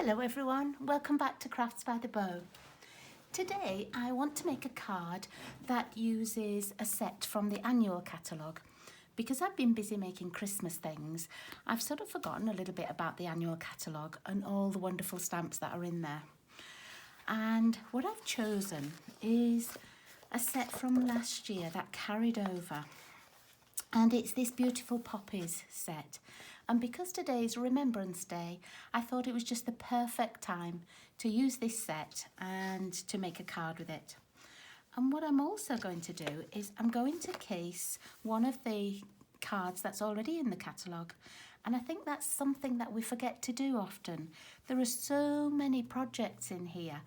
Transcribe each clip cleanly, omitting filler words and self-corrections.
Hello everyone, welcome back to Crafts by the Bow. Today I want to make a card that uses a set from the annual catalogue. Because I've been busy making Christmas things, I've sort of forgotten a little bit about the annual catalogue and all the wonderful stamps that are in there. And what I've chosen is a set from last year that carried over. And it's this beautiful poppies set. And because today is Remembrance Day, I thought it was just the perfect time to use this set and to make a card with it. And what I'm also going to do is I'm going to case one of the cards that's already in the catalogue. And I think that's something that we forget to do often. There are so many projects in here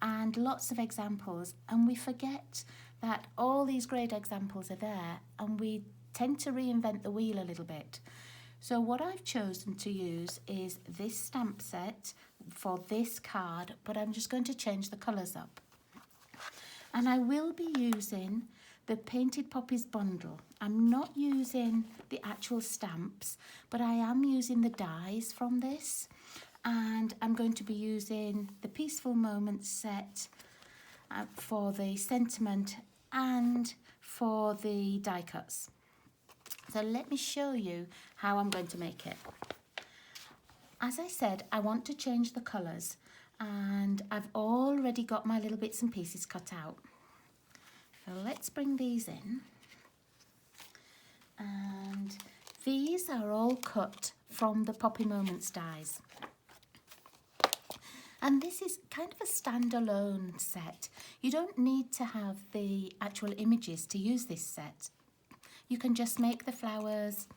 and lots of examples, and we forget that all these great examples are there, and we tend to reinvent the wheel a little bit. So what I've chosen to use is this stamp set for this card, but I'm just going to change the colours up. And I will be using the Painted Poppies bundle. I'm not using the actual stamps, but I am using the dies from this. And I'm going to be using the Peaceful Moments set for the sentiment and for the die cuts. So let me show you how I'm going to make it. As I said, I want to change the colours, and I've already got my little bits and pieces cut out. So let's bring these in. And these are all cut from the Poppy Moments dies. And this is kind of a standalone set. You don't need to have the actual images to use this set. You can just make the flowers,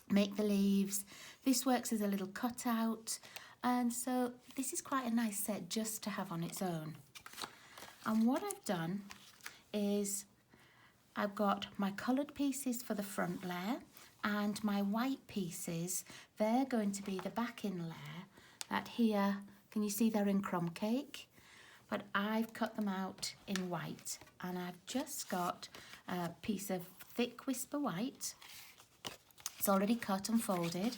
make the leaves. This works as a little cutout. And so this is quite a nice set just to have on its own. And what I've done is I've got my coloured pieces for the front layer and my white pieces. They're going to be the backing layer that here, can you see they're in crumb cake? But I've cut them out in white, and I've just got a piece of thick Whisper white. It's already cut and folded,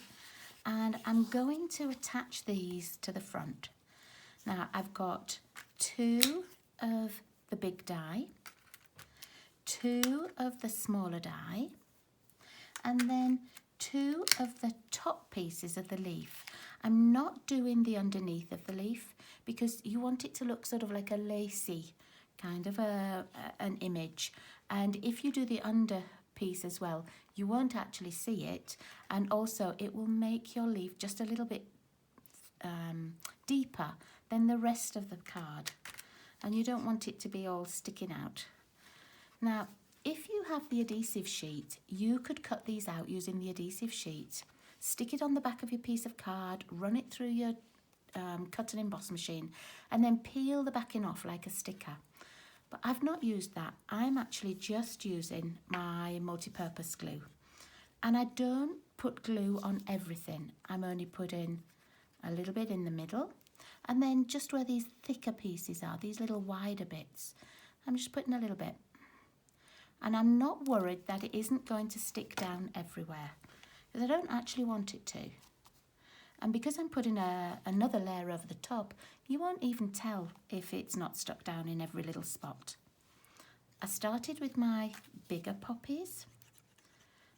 and I'm going to attach these to the front. Now I've got 2 of the big die, 2 of the smaller die, and then 2 of the top pieces of the leaf. I'm not doing the underneath of the leaf because you want it to look sort of like a lacy kind of an image. And if you do the under piece as well, you won't actually see it, and also it will make your leaf just a little bit deeper than the rest of the card, and you don't want it to be all sticking out. Now if you have the adhesive sheet, you could cut these out using the adhesive sheet, stick it on the back of your piece of card, run it through your cut and emboss machine, and then peel the backing off like a sticker. But I've not used that. I'm actually just using my multi-purpose glue. And I don't put glue on everything. I'm only putting a little bit in the middle. And then just where these thicker pieces are, these little wider bits, I'm just putting a little bit. And I'm not worried that it isn't going to stick down everywhere, because I don't actually want it to. And because I'm putting another layer over the top, you won't even tell if it's not stuck down in every little spot. I started with my bigger poppies.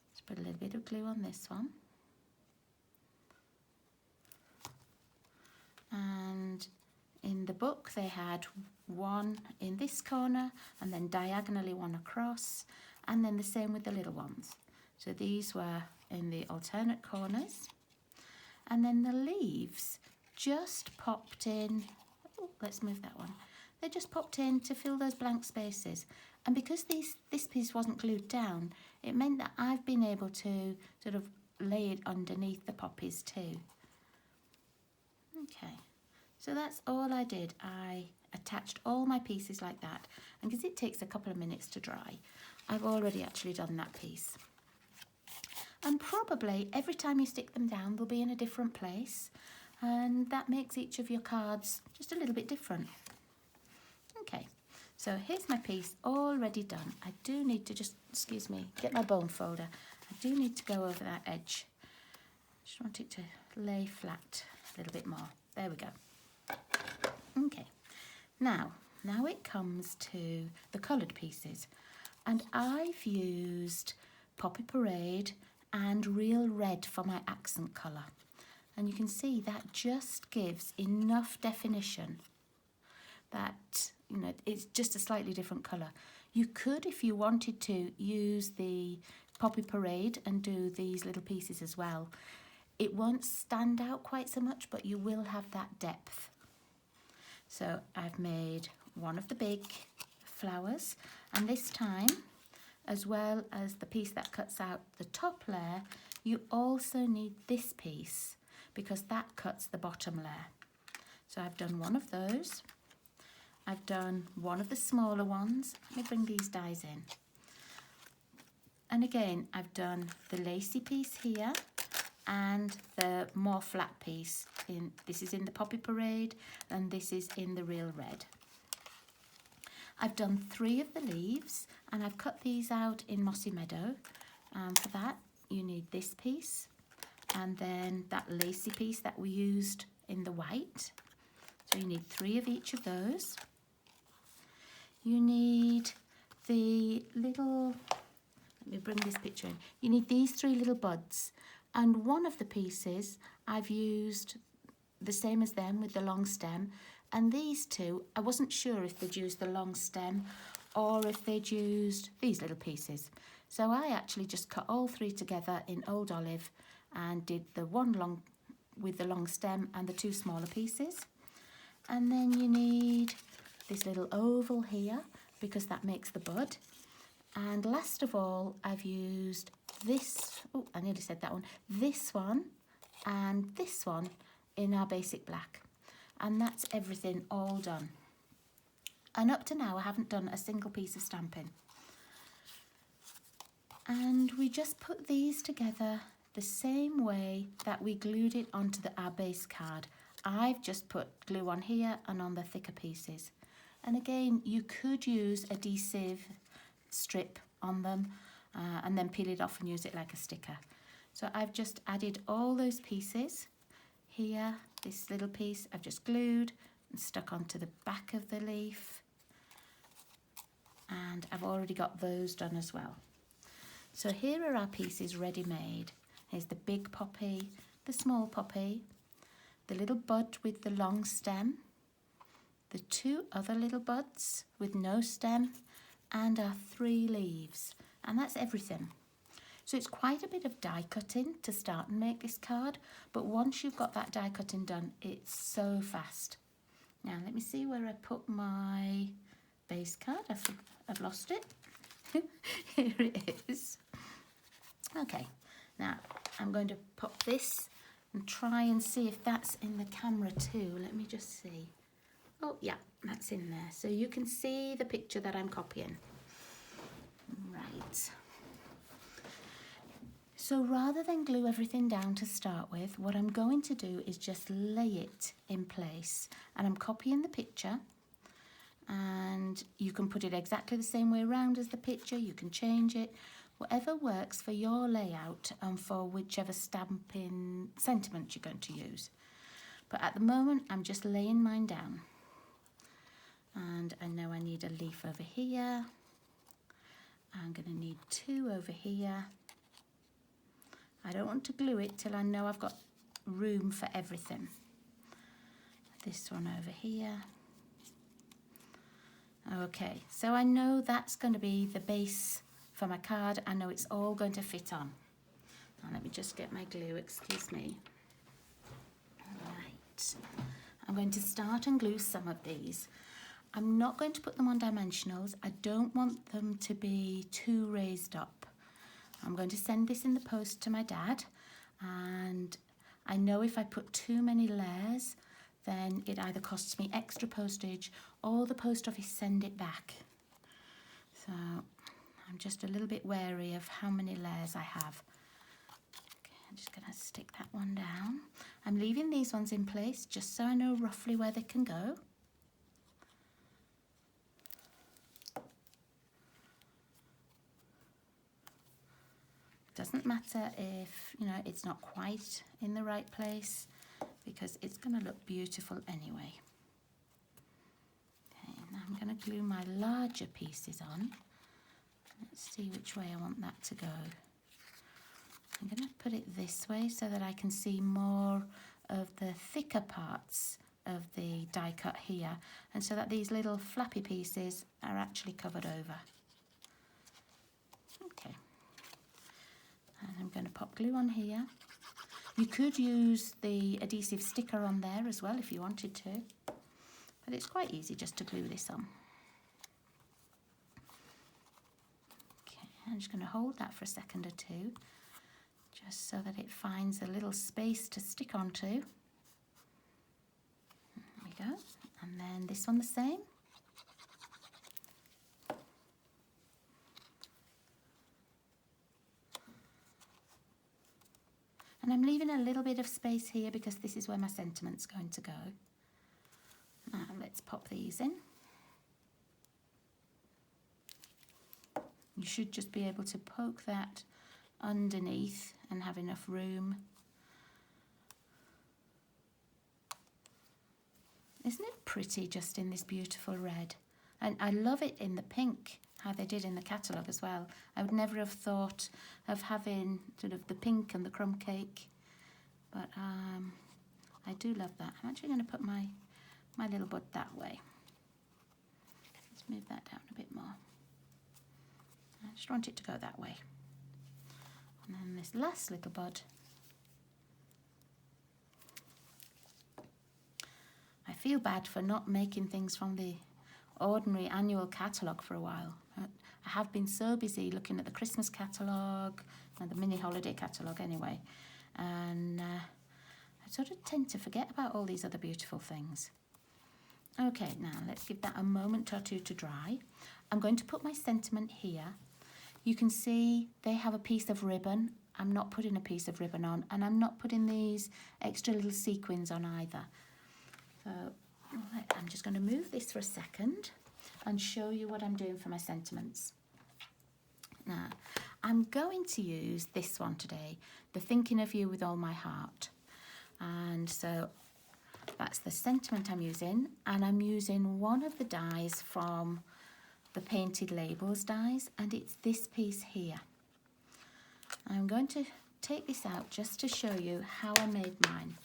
Let's put a little bit of glue on this one. And in the book they had one in this corner and then diagonally one across, and then the same with the little ones. So these were in the alternate corners. And then the leaves just popped in. Oh, let's move that one. They just popped in to fill those blank spaces. And because this piece wasn't glued down, it meant that I've been able to sort of lay it underneath the poppies too. Okay, so that's all I did. I attached all my pieces like that. And because it takes a couple of minutes to dry, I've already actually done that piece. And probably every time you stick them down, they'll be in a different place. And that makes each of your cards just a little bit different. Okay, so here's my piece already done. I do need to just, excuse me, get my bone folder. I do need to go over that edge. Just want it to lay flat a little bit more. There we go. Okay, now it comes to the coloured pieces, and I've used Poppy Parade and Real Red for my accent colour, and you can see that just gives enough definition that, you know, it's just a slightly different colour. You could, if you wanted to, use the Poppy Parade and do these little pieces as well. It won't stand out quite so much, but you will have that depth. So I've made one of the big flowers, and this time, as well as the piece that cuts out the top layer, you also need this piece because that cuts the bottom layer. So I've done one of those. I've done one of the smaller ones. Let me bring these dies in. And again, I've done the lacy piece here and the more flat piece. This is in the Poppy Parade and this is in the Real Red. I've done 3 of the leaves and I've cut these out in Mossy Meadow. For that, you need this piece and then that lacy piece that we used in the white. So you need 3 of each of those. You need the little, let me bring this picture in. You need these 3 little buds, and one of the pieces I've used the same as them with the long stem, and these 2, I wasn't sure if they'd used the long stem or if they'd used these little pieces. So I actually just cut all 3 together in Old Olive and did the one long with the long stem and the 2 smaller pieces. And then you need this little oval here because that makes the bud. And last of all, I've used this, oh, I nearly said that one, this one and this one in our basic black. And that's everything all done. And up to now, I haven't done a single piece of stamping. And we just put these together the same way that we glued it onto our base card. I've just put glue on here and on the thicker pieces. And again, you could use adhesive strip on them and then peel it off and use it like a sticker. So I've just added all those pieces. Here, this little piece I've just glued and stuck onto the back of the leaf. And I've already got those done as well. So here are our pieces ready made. Here's the big poppy, the small poppy, the little bud with the long stem, the 2 other little buds with no stem, and our 3 leaves. And that's everything. So it's quite a bit of die cutting to start and make this card, but once you've got that die cutting done, it's so fast. Now let me see where I put my base card. I've lost it. Here it is. Okay, now I'm going to pop this and try and see if that's in the camera too. Let me just see. Oh yeah, that's in there. So you can see the picture that I'm copying. Right. So rather than glue everything down to start with, what I'm going to do is just lay it in place. And I'm copying the picture, and you can put it exactly the same way around as the picture. You can change it, whatever works for your layout and for whichever stamping sentiment you're going to use. But at the moment, I'm just laying mine down. And I know I need a leaf over here. I'm going to need 2 over here. I don't want to glue it till I know I've got room for everything. This one over here. Okay, so I know that's going to be the base for my card. I know it's all going to fit on. Now let me just get my glue, excuse me. Right, I'm going to start and glue some of these. I'm not going to put them on dimensionals. I don't want them to be too raised up. I'm going to send this in the post to my dad, and I know if I put too many layers, then it either costs me extra postage or the post office send it back. So I'm just a little bit wary of how many layers I have. Okay, I'm just going to stick that one down. I'm leaving these ones in place just so I know roughly where they can go. Doesn't matter if, you know, it's not quite in the right place. because it's going to look beautiful anyway. Okay, now I'm going to glue my larger pieces on. Let's see which way I want that to go. I'm going to put it this way so that I can see more of the thicker parts of the die cut here, and so that these little flappy pieces are actually covered over. Okay, and I'm going to pop glue on here. You could use the adhesive sticker on there as well if you wanted to, but it's quite easy just to glue this on. Okay, I'm just going to hold that for a second or two, just so that it finds a little space to stick onto. There we go. And then this one the same. And I'm leaving a little bit of space here because this is where my sentiment's going to go. Now let's pop these in. You should just be able to poke that underneath and have enough room. Isn't it pretty just in this beautiful red? And I love it in the pink, how they did in the catalogue as well. I would never have thought of having sort of the pink and the crumb cake, but I do love that. I'm actually going to put my little bud that way. Let's move that down a bit more. I just want it to go that way. And then this last little bud, I feel bad for not making things from the ordinary annual catalogue for a while. I have been so busy looking at the Christmas catalogue and the mini holiday catalogue anyway, and I sort of tend to forget about all these other beautiful things. Okay, now let's give that a moment or two to dry. I'm going to put my sentiment here. You can see they have a piece of ribbon. I'm not putting a piece of ribbon on, and I'm not putting these extra little sequins on either. So I'm just going to move this for a second and show you what I'm doing for my sentiments. Now, I'm going to use this one today, the Thinking of You with All My Heart. And so that's the sentiment I'm using, and I'm using one of the dies from the Painted Labels dies, and it's this piece here. I'm going to take this out just to show you how I made mine.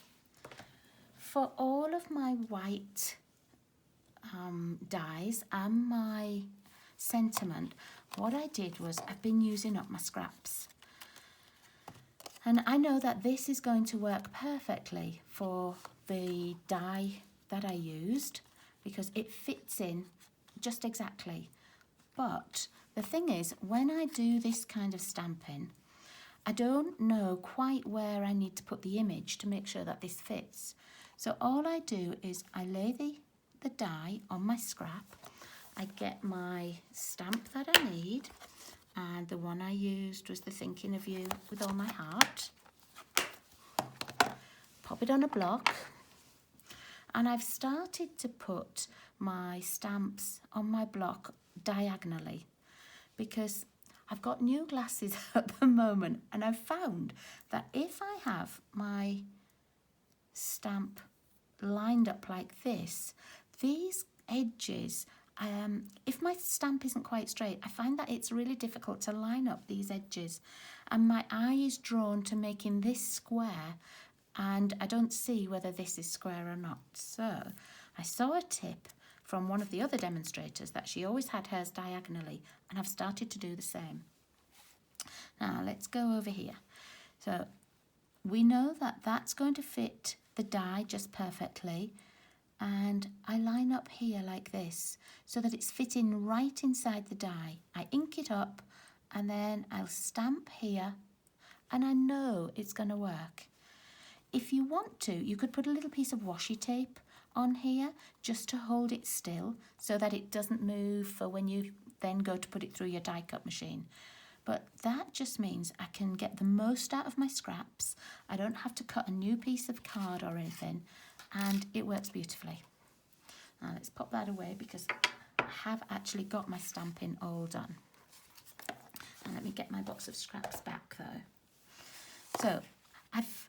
For all of my white dies and my sentiment, what I did was I've been using up my scraps. And I know that this is going to work perfectly for the die that I used because it fits in just exactly. But the thing is, when I do this kind of stamping, I don't know quite where I need to put the image to make sure that this fits. So all I do is I lay the die on my scrap, I get my stamp that I need, and the one I used was the Thinking of You with All My Heart. Pop it on a block, and I've started to put my stamps on my block diagonally because I've got new glasses at the moment, and I've found that if I have my stamp lined up like this, these edges, if my stamp isn't quite straight, I find that it's really difficult to line up these edges, and my eye is drawn to making this square, and I don't see whether this is square or not. So I saw a tip from one of the other demonstrators that she always had hers diagonally, and I've started to do the same. Now let's go over here. So we know that that's going to fit the die just perfectly, and I line up here like this so that it's fitting right inside the die. I ink it up, and then I'll stamp here, and I know it's going to work. If you want to, you could put a little piece of washi tape on here just to hold it still so that it doesn't move for when you then go to put it through your die cut machine. But that just means I can get the most out of my scraps. I don't have to cut a new piece of card or anything, and it works beautifully. Now let's pop that away because I have actually got my stamping all done. And let me get my box of scraps back though. So I've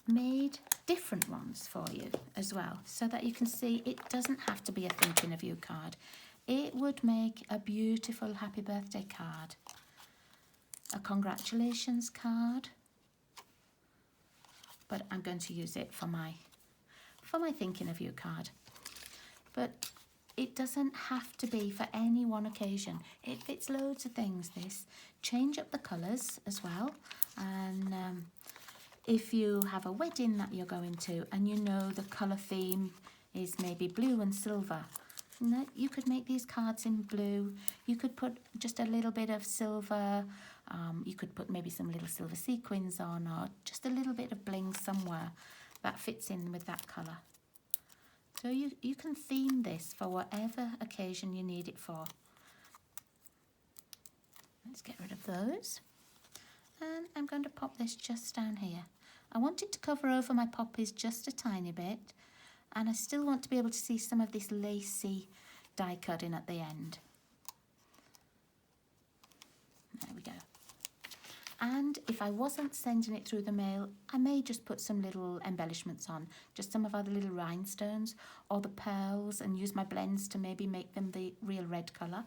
made different ones for you as well, so that you can see it doesn't have to be a thinking of you card. It would make a beautiful happy birthday card, a congratulations card, but I'm going to use it for my thinking of you card. But it doesn't have to be for any one occasion. It fits loads of things, this. Change up the colours as well. And if you have a wedding that you're going to and you know the colour theme is maybe blue and silver, you could make these cards in blue. You could put just a little bit of silver. You could put maybe some little silver sequins on, or just a little bit of bling somewhere that fits in with that colour. So you can theme this for whatever occasion you need it for. Let's get rid of those. And I'm going to pop this just down here. I want it to cover over my poppies just a tiny bit, and I still want to be able to see some of this lacy die cutting at the end. There we go. And if I wasn't sending it through the mail, I may just put some little embellishments on, just some of our little rhinestones or the pearls, and use my blends to maybe make them the real red colour.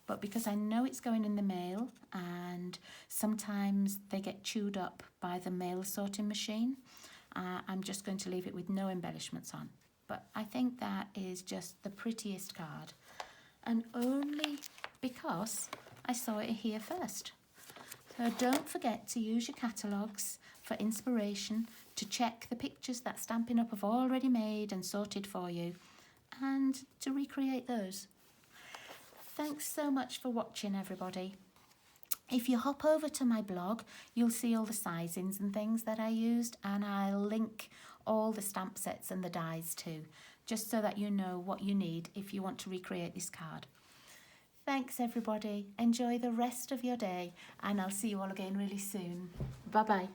But because I know it's going in the mail, and sometimes they get chewed up by the mail sorting machine, I'm just going to leave it with no embellishments on. But I think that is just the prettiest card, and only because I saw it here first. So don't forget to use your catalogues for inspiration, to check the pictures that Stampin' Up have already made and sorted for you, and to recreate those. Thanks so much for watching, everybody. If you hop over to my blog, you'll see all the sizings and things that I used, and I'll link all the stamp sets and the dies too, just so that you know what you need if you want to recreate this card. Thanks, everybody. Enjoy the rest of your day, and I'll see you all again really soon. Bye-bye.